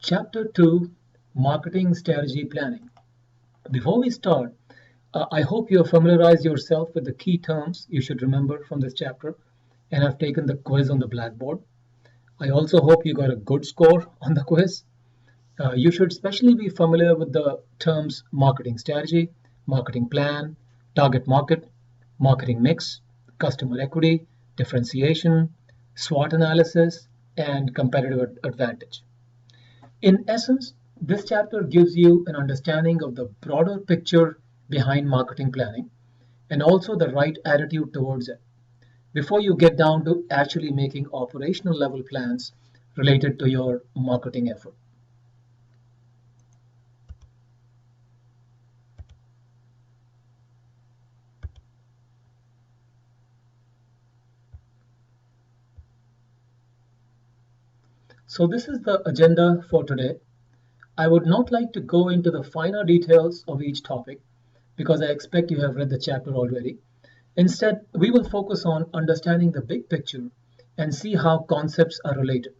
Chapter 2, Marketing Strategy Planning. Before we start, I hope you have familiarized yourself with the key terms you should remember from this chapter and have taken the quiz on the blackboard. I also hope you got a good score on the quiz. You should especially be familiar with the terms marketing strategy, marketing plan, target market, marketing mix, customer equity, differentiation, SWOT analysis, and competitive advantage. In essence, this chapter gives you an understanding of the broader picture behind marketing planning and also the right attitude towards it before you get down to actually making operational level plans related to your marketing effort. So, this is the agenda for today. I would not like to go into the finer details of each topic because I expect you have read the chapter already. Instead, we will focus on understanding the big picture and see how concepts are related,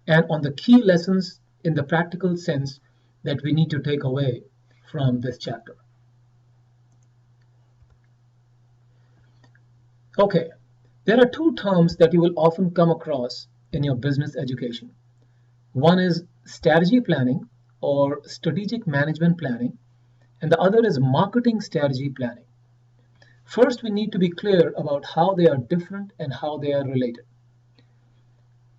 and on the key lessons in the practical sense that we need to take away from this chapter. Okay, there are two terms that you will often come across in your business education. One is strategy planning or strategic management planning, and the other is marketing strategy planning. First, we need to be clear about how they are different and how they are related.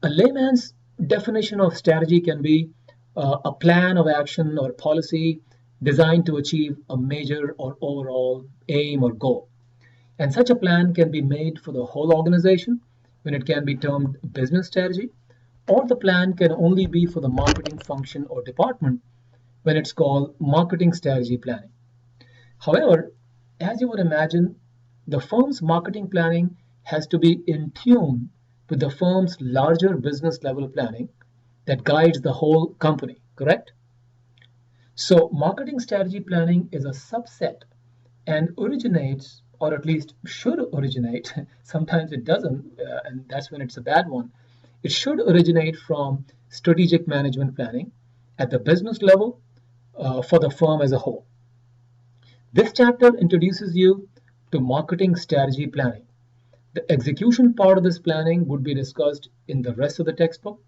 A layman's definition of strategy can be a plan of action or policy designed to achieve a major or overall aim or goal. And such a plan can be made for the whole organization when it can be termed business strategy, or the plan can only be for the marketing function or department when it's called marketing strategy planning. However, as you would imagine, the firm's marketing planning has to be in tune with the firm's larger business level planning that guides the whole company, correct? So, marketing strategy planning is a subset and originates, or at least should originate, sometimes it doesn't, and that's when it's a bad one. It should originate from strategic management planning at the business level for the firm as a whole. This chapter introduces you to marketing strategy planning. The execution part of this planning would be discussed in the rest of the textbook.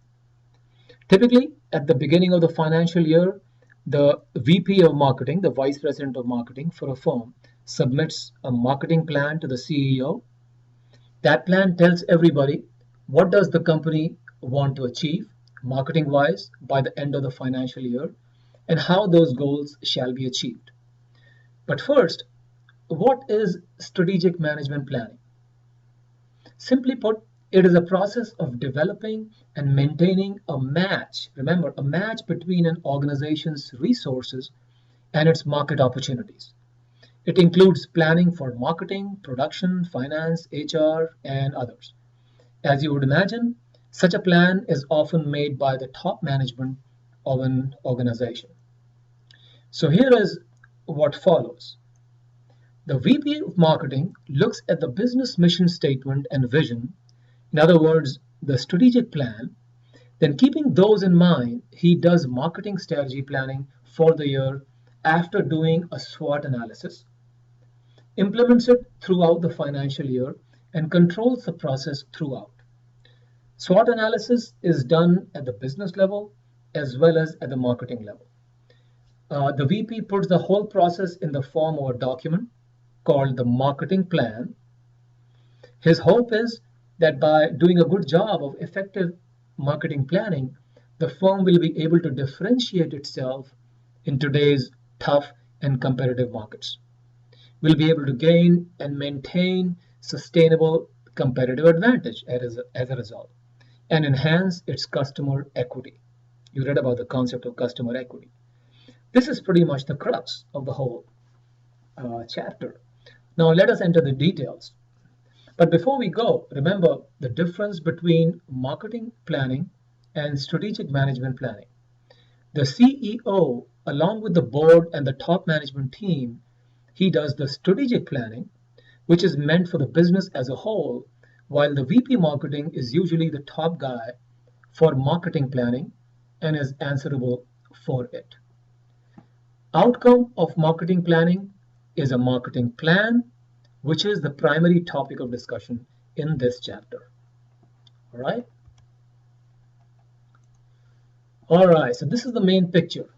Typically, at the beginning of the financial year, the VP of marketing, the vice president of marketing for a firm, submits a marketing plan to the CEO. That plan tells everybody what does the company want to achieve marketing wise by the end of the financial year and how those goals shall be achieved. But first, what is strategic management planning? Simply put, it is a process of developing and maintaining a match, remember, a match between an organization's resources and its market opportunities. It includes planning for marketing, production, finance, HR, and others. As you would imagine, such a plan is often made by the top management of an organization. So here is what follows. The VP of marketing looks at the business mission statement and vision, in other words, the strategic plan. Then, keeping those in mind, he does marketing strategy planning for the year after doing a SWOT analysis, implements it throughout the financial year, and controls the process throughout. SWOT analysis is done at the business level as well as at the marketing level. The VP puts the whole process in the form of a document called the marketing plan. His hope is that by doing a good job of effective marketing planning, the firm will be able to differentiate itself in today's tough and competitive markets. Will be able to gain and maintain sustainable competitive advantage as a result and enhance its customer equity. You read about the concept of customer equity. This is pretty much the crux of the whole chapter. Now let us enter the details. But before we go, remember the difference between marketing planning and strategic management planning. The CEO, along with the board and the top management team, he does the strategic planning, which is meant for the business as a whole, while the VP marketing is usually the top guy for marketing planning and is answerable for it. Outcome of marketing planning is a marketing plan, which is the primary topic of discussion in this chapter. All right. All right, so this is the main picture.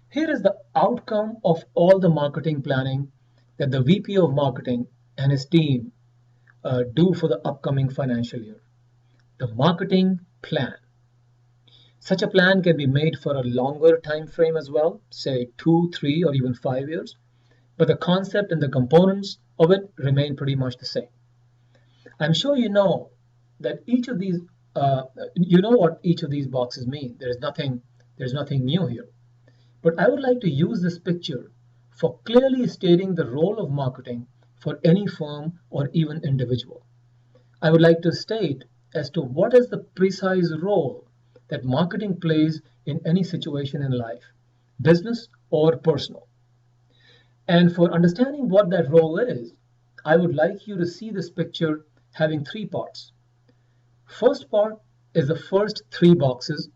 Here is the outcome of all the marketing planning that the VP of marketing and his team do for the upcoming financial year. The marketing plan. Such a plan can be made for a longer time frame as well, say 2, 3, or even 5 years, but the concept and the components of it remain pretty much the same. I'm sure you know that each of these, you know what each of these boxes mean. There's nothing new here. But I would like to use this picture for clearly stating the role of marketing for any firm or even individual. I would like to state as to what is the precise role that marketing plays in any situation in life, business or personal. And for understanding what that role is, I would like you to see this picture having 3 parts. First part is the first 3 boxes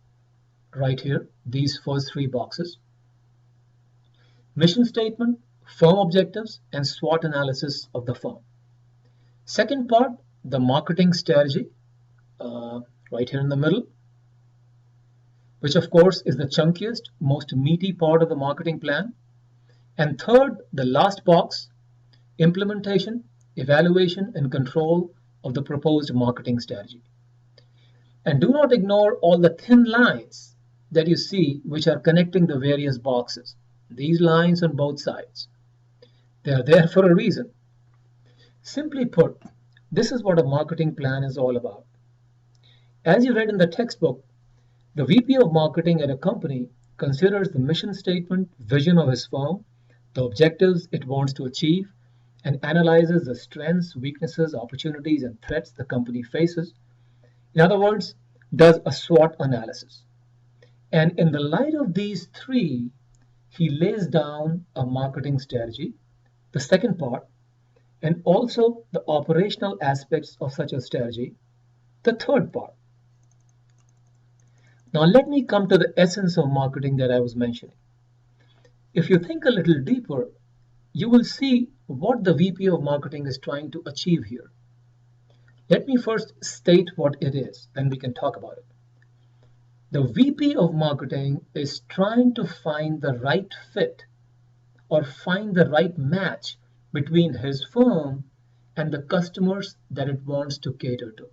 right here, these first 3 boxes. Mission statement, firm objectives, and SWOT analysis of the firm. Second part, the marketing strategy, right here in the middle, which of course is the chunkiest, most meaty part of the marketing plan. And third, the last box, implementation, evaluation, and control of the proposed marketing strategy. And do not ignore all the thin lines that you see which are connecting the various boxes. These lines on both sides. They are there for a reason. Simply put, this is what a marketing plan is all about. As you read in the textbook, the VP of marketing at a company considers the mission statement, vision of his firm, the objectives it wants to achieve, and analyzes the strengths, weaknesses, opportunities, and threats the company faces. In other words, does a SWOT analysis. And in the light of these 3, he lays down a marketing strategy, the second part, and also the operational aspects of such a strategy, the third part. Now let me come to the essence of marketing that I was mentioning. If you think a little deeper, you will see what the VP of marketing is trying to achieve here. Let me first state what it is, then we can talk about it. The VP of marketing is trying to find the right fit or find the right match between his firm and the customers that it wants to cater to.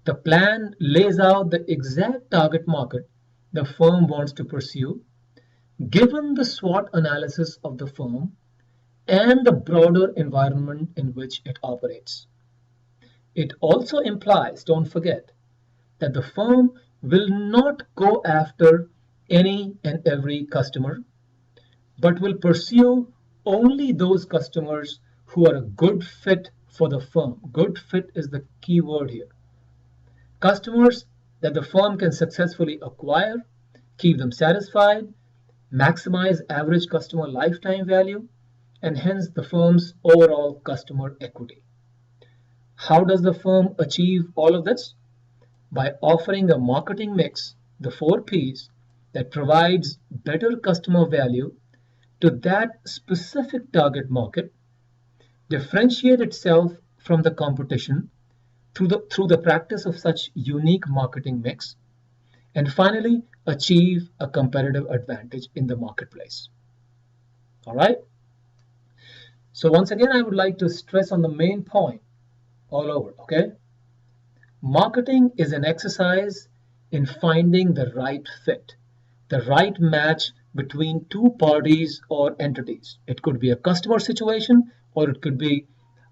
The plan lays out the exact target market the firm wants to pursue, given the SWOT analysis of the firm and the broader environment in which it operates. It also implies, don't forget, that the firm will not go after any and every customer, but will pursue only those customers who are a good fit for the firm. Good fit is the key word here. Customers that the firm can successfully acquire, keep them satisfied, maximize average customer lifetime value, and hence the firm's overall customer equity. How does the firm achieve all of this? By offering a marketing mix, the 4 Ps, that provides better customer value to that specific target market, differentiate itself from the competition through the practice of such unique marketing mix, and finally achieve a competitive advantage in the marketplace. All right? So once again, I would like to stress on the main point all over, okay? Marketing is an exercise in finding the right fit, the right match between 2 parties or entities. It could be a customer situation or it could be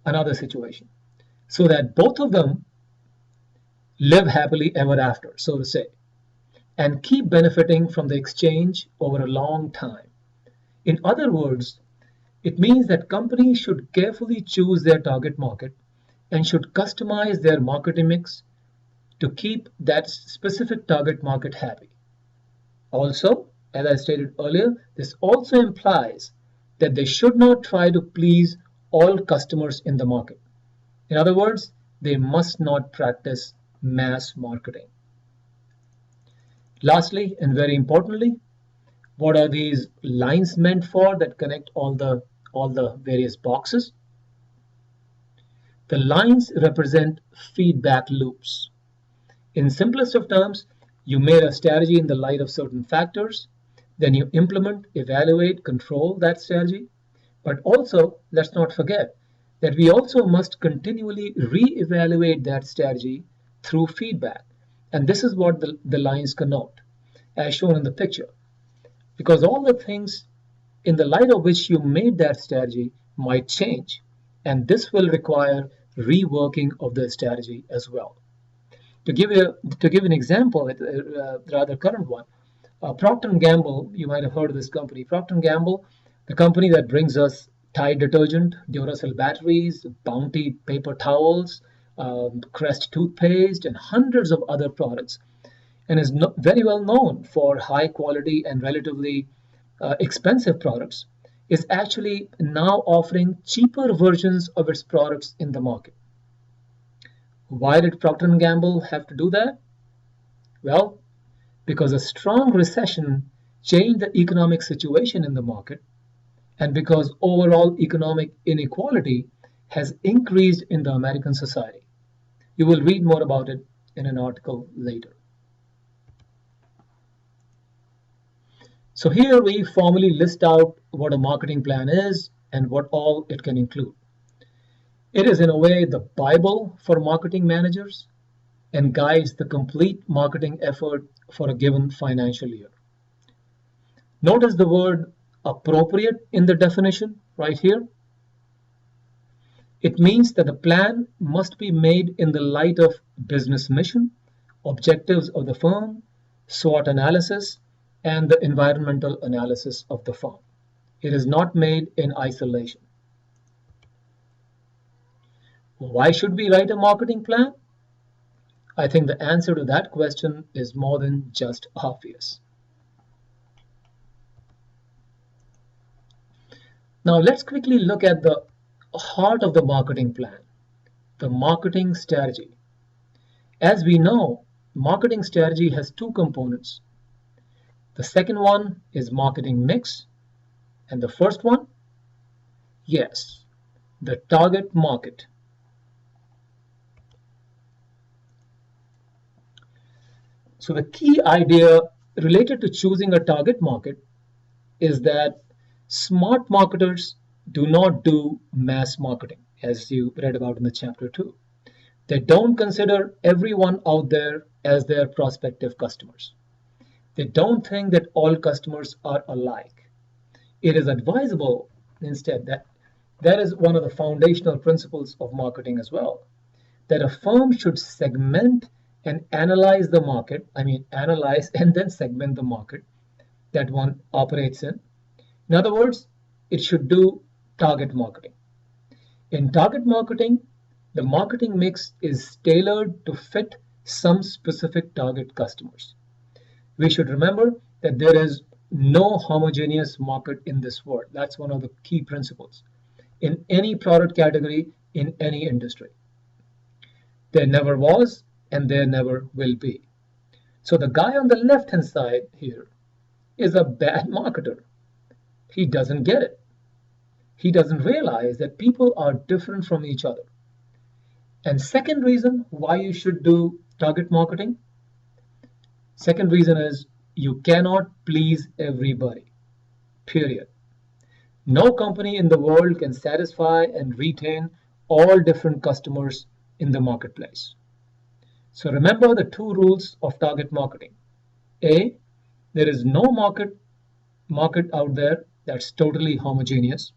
another situation, so that both of them live happily ever after, so to say, and keep benefiting from the exchange over a long time. In other words, it means that companies should carefully choose their target market and should customize their marketing mix to keep that specific target market happy. Also, as I stated earlier, this also implies that they should not try to please all customers in the market. In other words, they must not practice mass marketing. Lastly, and very importantly, what are these lines meant for that connect all the various boxes? The lines represent feedback loops. In simplest of terms, you made a strategy in the light of certain factors, then you implement, evaluate, control that strategy. But also, let's not forget that we also must continually re-evaluate that strategy through feedback. And this is what the lines connote, as shown in the picture. Because all the things in the light of which you made that strategy might change, and this will require reworking of the strategy as well. To give an example, a rather current one, Procter and Gamble, you might have heard of this company. Procter and Gamble, the company that brings us Tide detergent, Duracell batteries, Bounty paper towels, Crest toothpaste, and hundreds of other products, and is very well known for high quality and relatively expensive products, is actually now offering cheaper versions of its products in the market. Why did Procter and Gamble have to do that? Well, because a strong recession changed the economic situation in the market, and because overall economic inequality has increased in the American society. You will read more about it in an article later. So here we formally list out what a marketing plan is and what all it can include. It is in a way the Bible for marketing managers and guides the complete marketing effort for a given financial year. Notice the word appropriate in the definition right here. It means that the plan must be made in the light of business mission, objectives of the firm, SWOT analysis, and the environmental analysis of the firm. It is not made in isolation. Why should we write a marketing plan? I think the answer to that question is more than just obvious. Now let's quickly look at the heart of the marketing plan, the marketing strategy. As we know, marketing strategy has two components. The second one is marketing mix, and the first one, yes, the target market. So the key idea related to choosing a target market is that smart marketers do not do mass marketing, as you read about in the chapter 2. They don't consider everyone out there as their prospective customers. They don't think that all customers are alike. It is advisable instead that is one of the foundational principles of marketing as well, that a firm should segment and analyze the market, analyze and then segment the market that one operates in. In other words, it should do target marketing. In target marketing, the marketing mix is tailored to fit some specific target customers. We should remember that there is no homogeneous market in this world. That's one of the key principles in any product category, in any industry. There never was, and there never will be. So the guy on the left-hand side here is a bad marketer. He doesn't get it. He doesn't realize that people are different from each other. And second reason why you should do target marketing, second reason is you cannot please everybody, period. No company in the world can satisfy and retain all different customers in the marketplace. So remember the two rules of target marketing. A, there is no market out there that's totally homogeneous.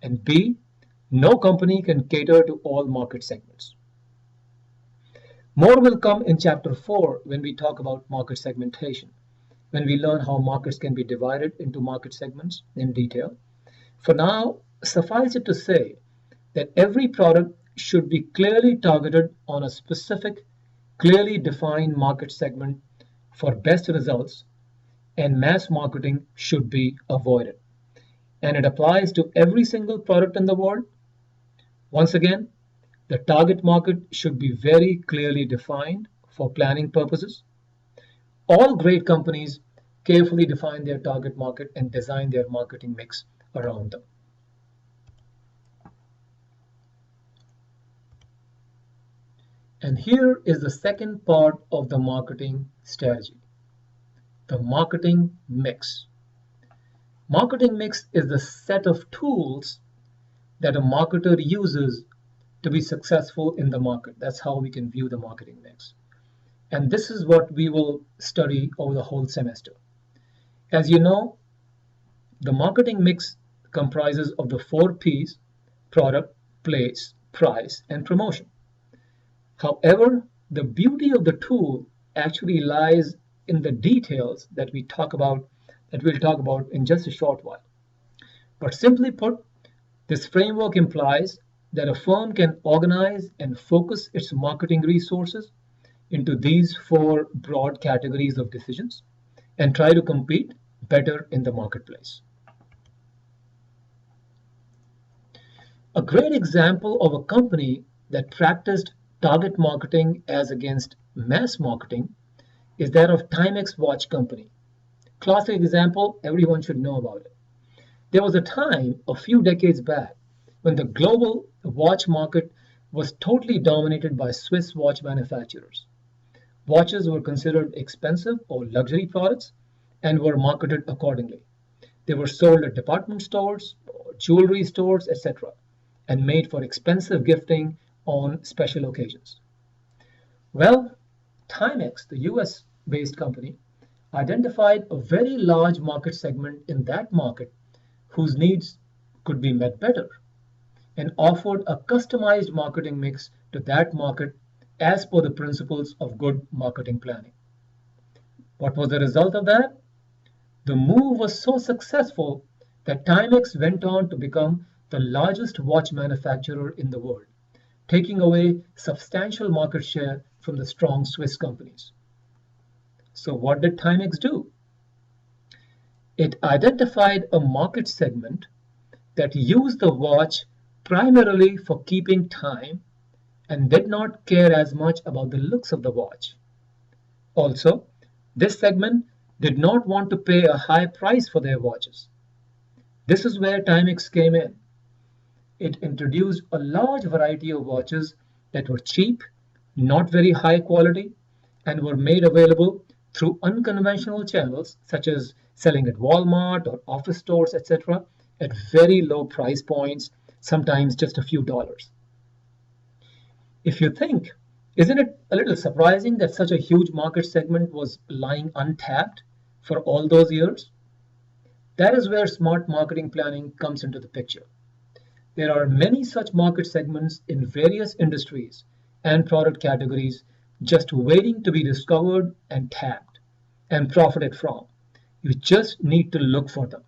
And B, no company can cater to all market segments. More will come in chapter 4 when we talk about market segmentation, when we learn how markets can be divided into market segments in detail. For now, suffice it to say that every product should be clearly targeted on a specific, clearly defined market segment for best results, and mass marketing should be avoided. And it applies to every single product in the world. Once again, the target market should be very clearly defined for planning purposes. All great companies carefully define their target market and design their marketing mix around them. And here is the second part of the marketing strategy, the marketing mix. Marketing mix is the set of tools that a marketer uses to be successful in the market. That's how we can view the marketing mix. And this is what we will study over the whole semester. As you know, the marketing mix comprises of the 4 P's: product, place, price, and promotion. However, the beauty of the tool actually lies in the details that we'll talk about in just a short while. But simply put, this framework implies that a firm can organize and focus its marketing resources into these 4 broad categories of decisions and try to compete better in the marketplace. A great example of a company that practiced target marketing as against mass marketing is that of Timex Watch Company. Classic example, everyone should know about it. There was a time a few decades back when the global watch market was totally dominated by Swiss watch manufacturers. Watches were considered expensive or luxury products and were marketed accordingly. They were sold at department stores, jewelry stores, etc., and made for expensive gifting on special occasions. Well, Timex, the US based company, identified a very large market segment in that market whose needs could be met better and offered a customized marketing mix to that market as per the principles of good marketing planning. What was the result of that? The move was so successful that Timex went on to become the largest watch manufacturer in the world, taking away substantial market share from the strong Swiss companies. So what did Timex do? It identified a market segment that used the watch primarily for keeping time and did not care as much about the looks of the watch. Also, this segment did not want to pay a high price for their watches. This is where Timex came in. It introduced a large variety of watches that were cheap, not very high quality, and were made available through unconventional channels such as selling at Walmart or office stores, etc., at very low price points, sometimes just a few dollars. If you think, isn't it a little surprising that such a huge market segment was lying untapped for all those years? That is where smart marketing planning comes into the picture. There are many such market segments in various industries and product categories just waiting to be discovered and tapped and profited from. You just need to look for them.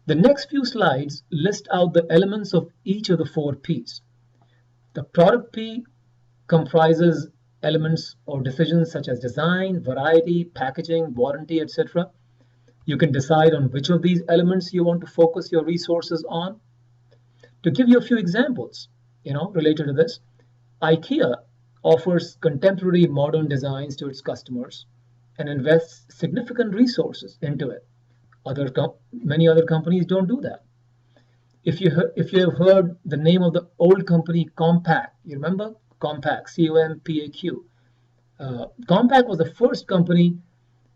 The next few slides list out the elements of each of the 4 P's. The product P comprises elements or decisions such as design, variety, packaging, warranty, etc. You can decide on which of these elements you want to focus your resources on. To give you a few examples, related to this, IKEA offers contemporary modern designs to its customers and invests significant resources into it. Many other companies don't do that. If you have heard the name of the old company Compaq, you remember Compaq, C-O-M-P-A-Q. Compaq was the first company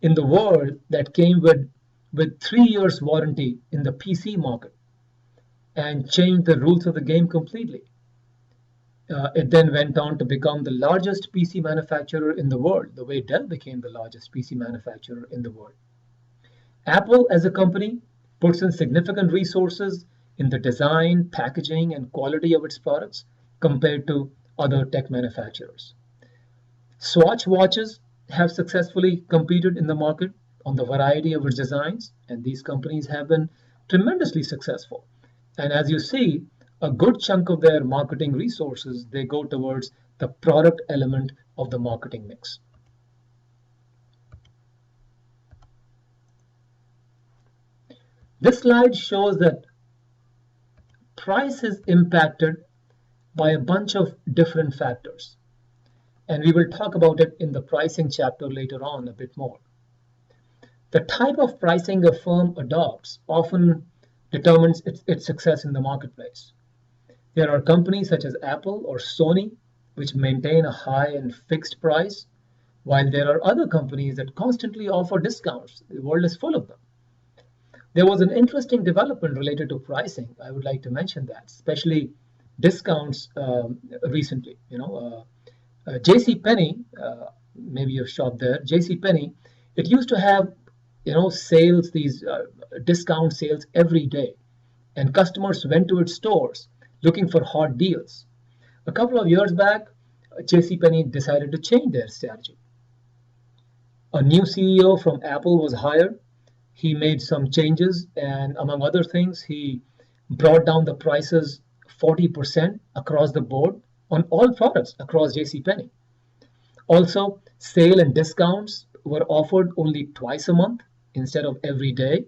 in the world that came with 3 years warranty in the PC market and changed the rules of the game completely. It then went on to become the largest PC manufacturer in the world, the way Dell became the largest PC manufacturer in the world. Apple as a company puts in significant resources in the design, packaging, and quality of its products compared to other tech manufacturers. Swatch watches have successfully competed in the market on the variety of its designs, and these companies have been tremendously successful. And as you see, a good chunk of their marketing resources, they go towards the product element of the marketing mix. This slide shows that price is impacted by a bunch of different factors. And we will talk about it in the pricing chapter later on a bit more. The type of pricing a firm adopts often determines its success in the marketplace. There are companies such as Apple or Sony which maintain a high and fixed price, while there are other companies that constantly offer discounts. The world is full of them. There was an interesting development related to pricing. I would like to mention that, especially discounts recently. J.C. Penney, maybe you've shopped there. J.C. Penney, it used to have sales, these discount sales every day, and customers went to its stores looking for hot deals. A couple of years back, J.C. Penney decided to change their strategy. A new CEO from Apple was hired. He made some changes, and among other things, he brought down the prices 40% across the board on all products across J.C. Penney. Also, sale and discounts were offered only twice a month instead of every day.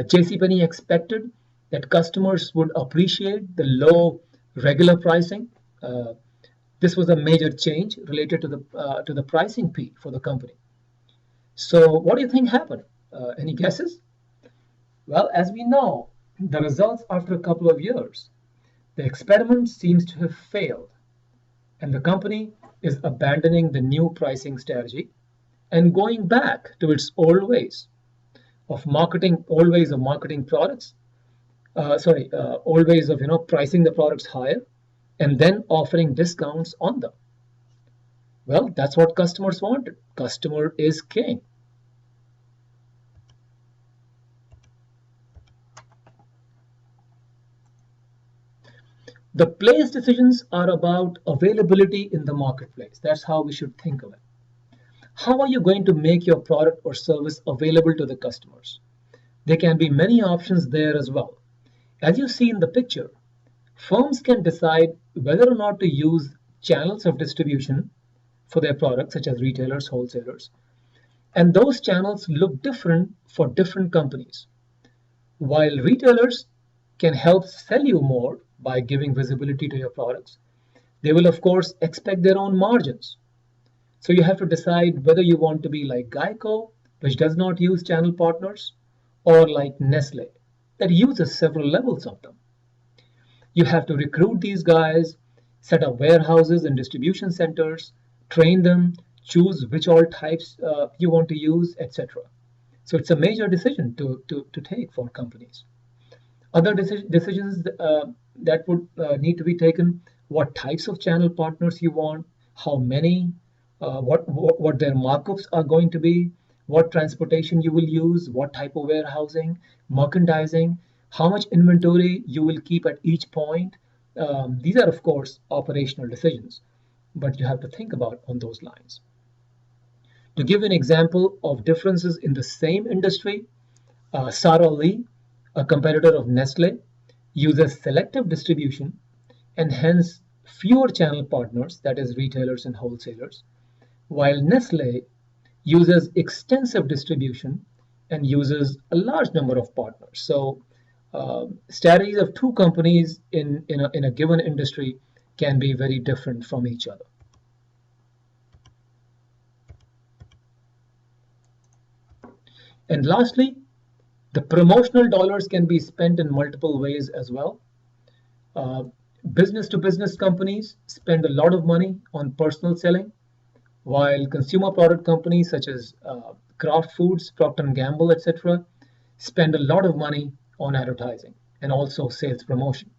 J.C. Penney expected that customers would appreciate the low regular pricing. This was a major change related to the pricing peak for the company. So what do you think happened? Any guesses? Well, as we know, the results after a couple of years, the experiment seems to have failed, and the company is abandoning the new pricing strategy and going back to its old ways of marketing products. Old ways of pricing the products higher and then offering discounts on them. Well, that's what customers wanted. Customer is king. The place decisions are about availability in the marketplace. That's how we should think of it. How are you going to make your product or service available to the customers? There can be many options there as well. As you see in the picture, firms can decide whether or not to use channels of distribution for their products, such as retailers, wholesalers, and those channels look different for different companies. While retailers can help sell you more by giving visibility to your products, they will of course expect their own margins. So you have to decide whether you want to be like Geico, which does not use channel partners, or like Nestle, that uses several levels of them. You have to recruit these guys, set up warehouses and distribution centers, train them, choose which all types you want to use, etc. So it's a major decision to take for companies. Other decisions that would need to be taken: what types of channel partners you want, how many, what their markups are going to be, what transportation you will use, what type of warehousing, merchandising, how much inventory you will keep at each point. These are, of course, operational decisions, but you have to think about on those lines. To give an example of differences in the same industry, Sara Lee, a competitor of Nestle, uses selective distribution and hence fewer channel partners, that is retailers and wholesalers, while Nestle uses extensive distribution and uses a large number of partners. So strategies of two companies in a given industry can be very different from each other. And lastly, the promotional dollars can be spent in multiple ways as well. Business to business companies spend a lot of money on personal selling, while consumer product companies such as Kraft Foods, Procter & Gamble, etc., spend a lot of money on advertising and also sales promotion.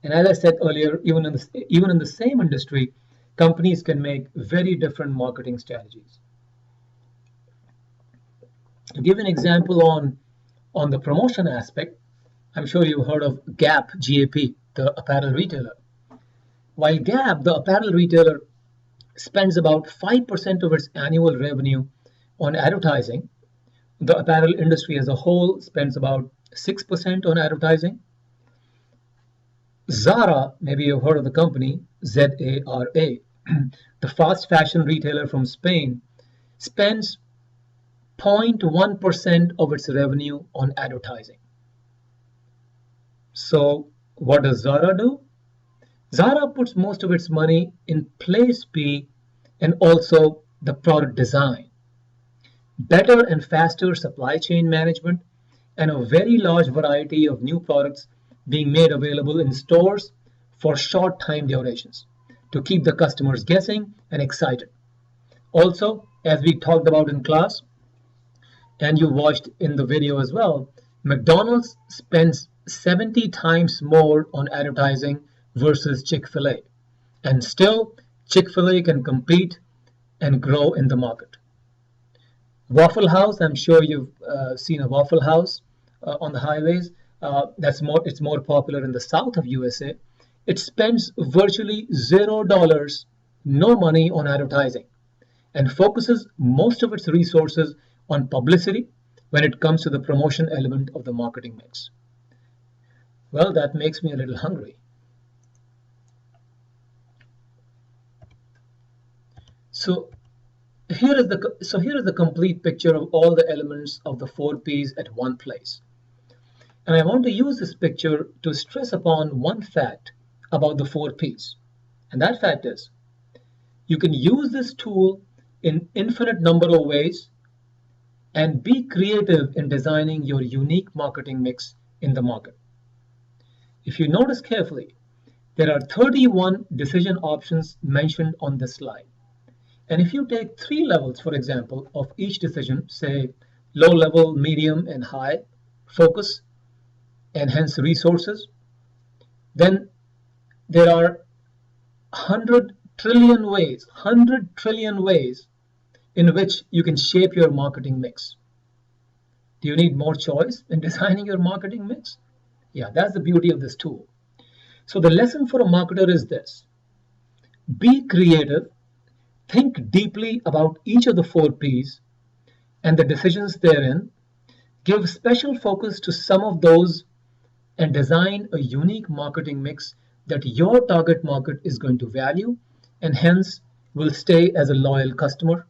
And as I said earlier, even in the same industry, companies can make very different marketing strategies. To give an example on the promotion aspect, I'm sure you've heard of Gap, GAP, the apparel retailer. While Gap, the apparel retailer, spends about 5% of its annual revenue on advertising, the apparel industry as a whole spends about 6% on advertising. Zara, maybe you've heard of the company, ZARA, the fast fashion retailer from Spain, spends 0.1% of its revenue on advertising. So What does Zara do? Zara puts most of its money in place P and also the product design, better and faster supply chain management, and a very large variety of new products being made available in stores for short time durations to keep the customers guessing and excited. Also, as we talked about in class, and you watched in the video as well, McDonald's spends 70 times more on advertising versus Chick-fil-A. And still, Chick-fil-A can compete and grow in the market. Waffle House, I'm sure you've seen a Waffle House on the highways. It's more popular in the south of USA. It spends virtually $0, no money on advertising, and focuses most of its resources on publicity when it comes to the promotion element of the marketing mix. Well, that makes me a little hungry. So here is the complete picture of all the elements of the 4Ps at one place. And I want to use this picture to stress upon one fact about the 4Ps. And that fact is, you can use this tool in infinite number of ways and be creative in designing your unique marketing mix in the market. If you notice carefully, there are 31 decision options mentioned on this slide. And if you take 3 levels, for example, of each decision, say low level, medium, and high, focus, and hence resources, then there are 100 trillion ways in which you can shape your marketing mix. Do you need more choice in designing your marketing mix? Yeah, that's the beauty of this tool. So the lesson for a marketer is this: be creative, think deeply about each of the 4Ps and the decisions therein, give special focus to some of those, and design a unique marketing mix that your target market is going to value and hence will stay as a loyal customer.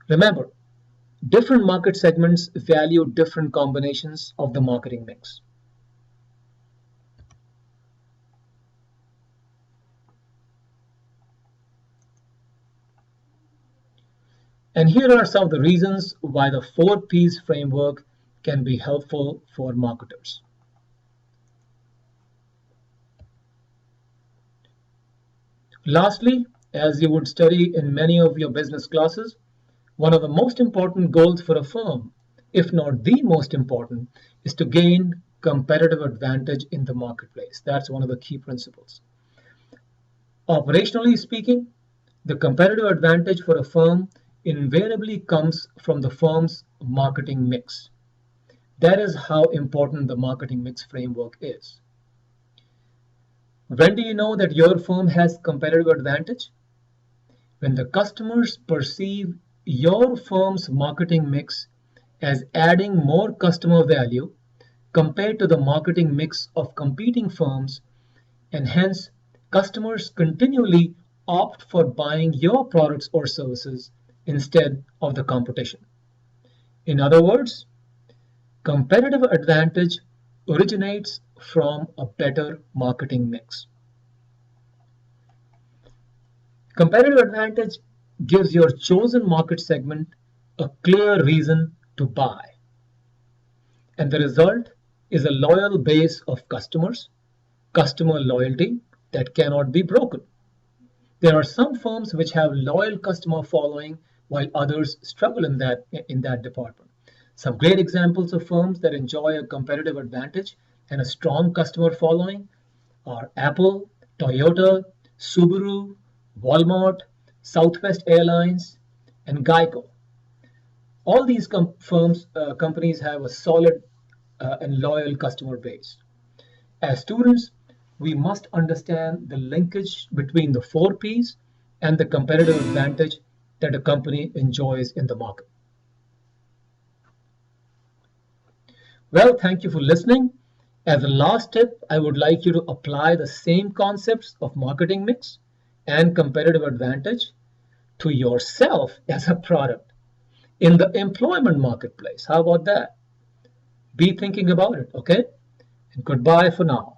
Remember, different market segments value different combinations of the marketing mix. And here are some of the reasons why the 4Ps framework can be helpful for marketers. Lastly, as you would study in many of your business classes, one of the most important goals for a firm, if not the most important, is to gain competitive advantage in the marketplace. That's one of the key principles. Operationally speaking, the competitive advantage for a firm invariably comes from the firm's marketing mix. That is how important the marketing mix framework is. When do you know that your firm has competitive advantage? When the customers perceive your firm's marketing mix as adding more customer value compared to the marketing mix of competing firms, and hence customers continually opt for buying your products or services instead of the competition. In other words, competitive advantage originates from a better marketing mix. Competitive advantage gives your chosen market segment a clear reason to buy. And the result is a loyal base of customers, customer loyalty that cannot be broken. There are some firms which have loyal customer following while others struggle in that department. Some great examples of firms that enjoy a competitive advantage and a strong customer following are Apple, Toyota, Subaru, Walmart, Southwest Airlines, and Geico. All these companies have a solid and loyal customer base. As students, we must understand the linkage between the 4Ps and the competitive advantage that a company enjoys in the market. Well, thank you for listening. As a last tip, I would like you to apply the same concepts of marketing mix and competitive advantage to yourself as a product in the employment marketplace. How about that? Be thinking about it, okay? and goodbye for now.